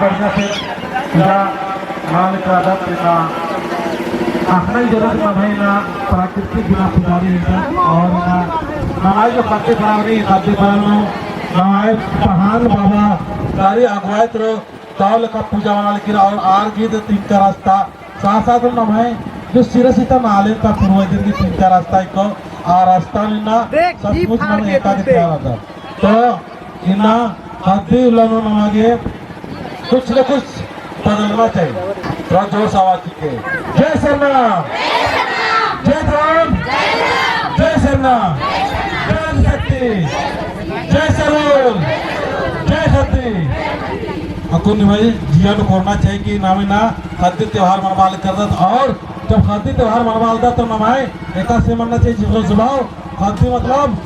बढ़िया से पूजा नाल का आदत ना आखना जरूरत ना भाई ना प्राकृतिक बिना पुजारी और ना नवाई जो खाद्य परावरी खाद्य परावनो नवाई पहान बाबा सारी अगवाई तो ताल का पूजा वाला लेकिन और आर गीत तीन का रास्ता साथ साथ नाम है जो सिरसिता नाले का पूर्वज की तीन का रास्ता को आ रास्ता ना सचमुच में एकाधिक आता तो इना खाद्य उल्लंघन नमागे कुछ न कुछ बदलना चाहिए थोड़ा जोर से आवाज के जय सरना जय राम जय सरना जय शक्ति जय सरोल जय शक्ति अकुन भाई जियान करना चाहिए कि नामी ना खाद्य त्योहार मनवाल करता और जब खाद्य त्योहार मनवालता तो नमाए एका से मनना चाहिए जिसको स्वभाव खाद्य मतलब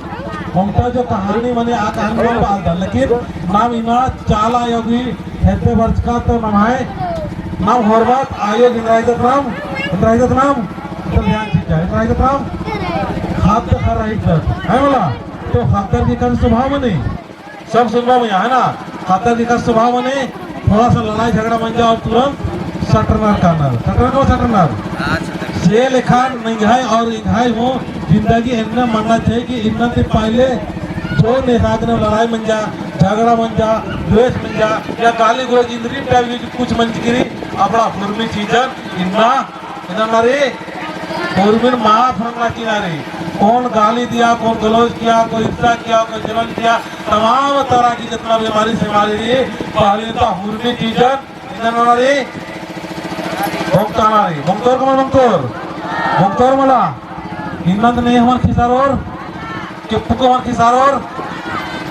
ममता जो कहानी मने आ कहानी में बालता लेकिन नाम इना चाला योगी हेते वर्ष का तो नमाए नाम हरबात आयोग इंद्रायत नाम तो ध्यान दीजिए इंद्रायत नाम खाद्य कर रही है बोला तो खाद्य की कर स्वभाव में सब स्वभाव में है ना खाद्य की कर स्वभाव में थोड़ा सा लड़ाई झगड़ा बन जाओ तुरंत सटरनर सटरनर से लेखा निघाई और इघाई हो जिंदगी इतना मानना चाहिए कि इतना से पहले जो नेताग ने लड़ाई बन जा झगड़ा बन जा द्वेष बन जा या गाली गलौज इंद्री टाइप की कुछ मंच गिरी अपना फुर्मी चीजन इतना इतना रे फुर्मी माफ होना किनारे कौन गाली दिया कौन गलौज किया कोई हिंसा किया कोई जलन किया तमाम तरह की जितना बीमारी से हमारे लिए पहले तो फुर्मी चीजन इतना रे भोक्ताना रे भोक्तोर कमान भोक्तोर मला हिम्मत नहीं हमार खिसारोर के पुको हमार खिसारोर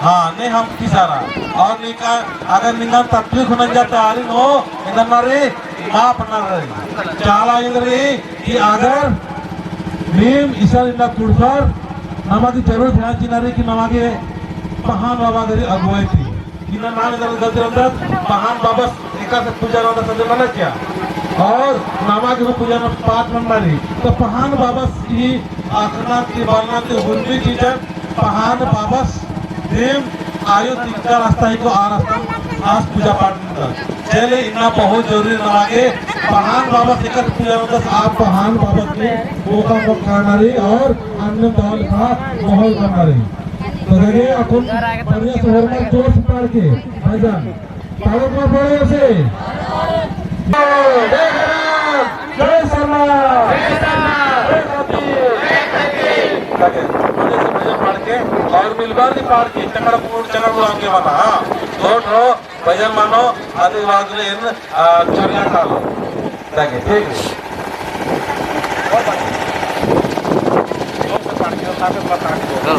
हाँ नहीं हम खिसारा और निका अगर निका तकलीफ होने जाता आरिन हो इधर ना रे माफ ना रे चाला इधर कि अगर नीम ईश्वर इंदा कुड़सर नमागी जरूर ध्यान चिना रे कि नमागे पहान बाबा गरी अगुवाई थी इना नाम इधर गलती रंदत पहान बाबा एका से पूजा रंदत संजय मना क्या और नामा की पूजा में पाठ मन रही तो पहान बाबा की आखना की बालना की हुर्मी चीजन पहान बाबा देव आयु तीसरा रास्ता ही को आ रास्ता आज पूजा पाठ में चले इतना बहुत जरूरी नमागे पहान बाबा से कर पूजा में आप पहान बाबा के मौका को करना रही और अन्य दल का माहौल करना रही तो लगे अकुन बढ़िया शहर में जोर से पढ़ के भजन तारों में पढ़े से जय शर्मा और मिलबार की पार की चकड़ आगे वाला हाँ भजन मानो आदिवाद ने इन चुरिया खा लो ठीक है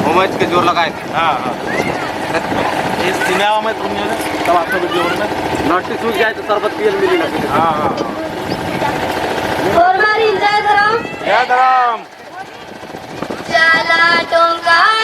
होमच के जोर लगाए थे हाँ इस सिनेमा में तुमने तब आपका वीडियो में नोटिस सूझ जाए तो शरबत पियल मिली ना हाँ जय धराम जय धराम चला टोंका